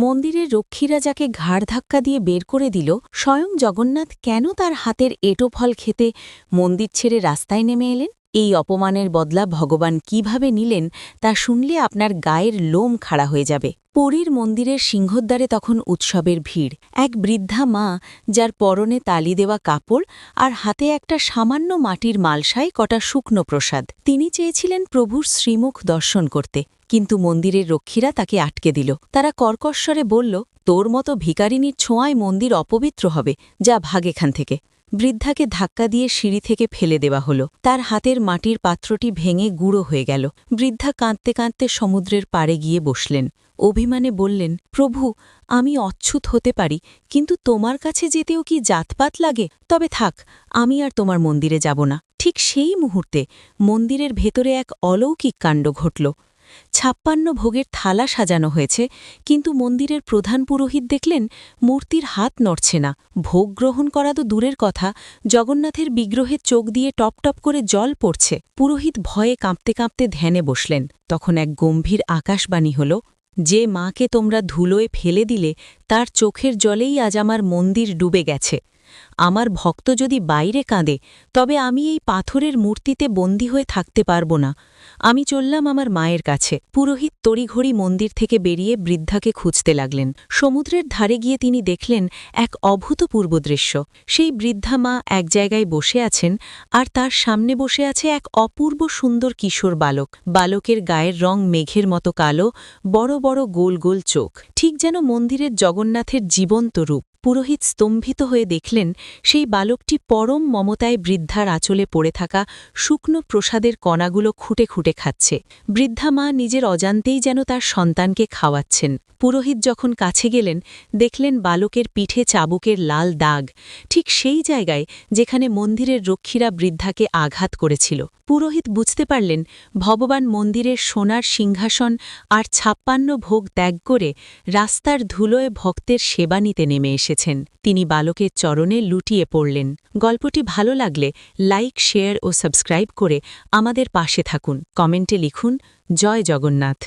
মন্দিরের রক্ষীরা যাকে ঘাড় ধাক্কা দিয়ে বের করে দিল, স্বয়ং জগন্নাথ কেন তার হাতের এঁটো ফল খেতে মন্দির ছেড়ে রাস্তায় নেমে এলেন? এই অপমানের বদলা ভগবান কিভাবে নিলেন তা শুনলে আপনার গায়ের লোম খাড়া হয়ে যাবে। পুরীর মন্দিরের সিংহদ্বারে তখন উৎসবের ভিড়। এক বৃদ্ধা মা, যার পরনে তালি দেওয়া কাপড় আর হাতে একটা সামান্য মাটির মালসায় কটা শুকনো প্রসাদ। তিনি চেয়েছিলেন প্রভুর শ্রীমুখ দর্শন করতে, কিন্তু মন্দিরের রক্ষীরা তাকে আটকে দিল। তারা কর্কশ্বরে বলল, তোর মতো ভিখারিনীর ছোঁয়ায় মন্দির অপবিত্র হবে, যা ভাগ এখান থেকে। বৃদ্ধাকে ধাক্কা দিয়ে সিঁড়ি থেকে ফেলে দেওয়া হল। তার হাতের মাটির পাত্রটি ভেঙে গুঁড়ো হয়ে গেল। বৃদ্ধা কাঁদতে কাঁদতে সমুদ্রের পাড়ে গিয়ে বসলেন। অভিমানে বললেন, প্রভু, আমি অচ্ছুত হতে পারি, কিন্তু তোমার কাছে যেতেও কি জাতপাত লাগে? তবে থাক, আমি আর তোমার মন্দিরে যাব না। ঠিক সেই মুহূর্তে মন্দিরের ভেতরে এক অলৌকিক কাণ্ড ঘটল। ৫৬ ভোগের থালা সাজানো হয়েছে, কিন্তু মন্দিরের প্রধান পুরোহিত দেখলেন মূর্তির হাত নড়ছে না। ভোগ গ্রহণ করা তো দূরের কথা, জগন্নাথের বিগ্রহের চোখ দিয়ে টপ টপ করে জল পড়ছে। পুরোহিত ভয়ে কাঁপতে কাঁপতে ধ্যানে বসলেন। তখন এক গম্ভীর আকাশবাণী হল, যে মাকে তোমরা ধুলোয় ফেলে দিলে, তার চোখের জলেই আজ আমার মন্দির ডুবে গেছে। আমার ভক্ত যদি বাইরে কাঁদে, তবে আমি এই পাথরের মূর্তিতে বন্দী হয়ে থাকতে পারব না। আমি চললাম আমার মায়ের কাছে। পুরোহিত তড়িঘড়ি মন্দির থেকে বেরিয়ে বৃদ্ধাকে খুঁজতে লাগলেন। সমুদ্রের ধারে গিয়ে তিনি দেখলেন এক অভূতপূর্ব দৃশ্য। সেই বৃদ্ধা মা এক জায়গায় বসে আছেন, আর তার সামনে বসে আছে এক অপূর্ব সুন্দর কিশোর বালক। বালকের গায়ের রং মেঘের মতো কালো, বড় বড় গোল গোল চোখ, ঠিক যেন মন্দিরের জগন্নাথের জীবন্ত রূপ। পুরোহিত স্তম্ভিত হয়ে দেখলেন সেই বালকটি পরম মমতায় বৃদ্ধার আঁচলে পড়ে থাকা শুকনো প্রসাদের কণাগুলো খুঁটে খুঁটে খাচ্ছে। বৃদ্ধা মা নিজের অজান্তেই যেন তার সন্তানকে খাওয়াচ্ছেন। পুরোহিত যখন কাছে গেলেন, দেখলেন বালকের পিঠে চাবুকের লাল দাগ, ঠিক সেই জায়গায় যেখানে মন্দিরের রক্ষীরা বৃদ্ধাকে আঘাত করেছিল। পুরোহিত বুঝতে পারলেন ভগবান মন্দিরের সোনার সিংহাসন আর ৫৬ ভোগ ত্যাগ করে রাস্তার ধুলোয় ভক্তের সেবা নিতে নেমে এসেছেন। তিনি বালকের চরণে লুটিয়ে পড়লেন। গল্পটি ভালো লাগলে লাইক, শেয়ার ও সাবস্ক্রাইব করে আমাদের পাশে থাকুন। কমেন্টে লিখুন, জয় জগন্নাথ।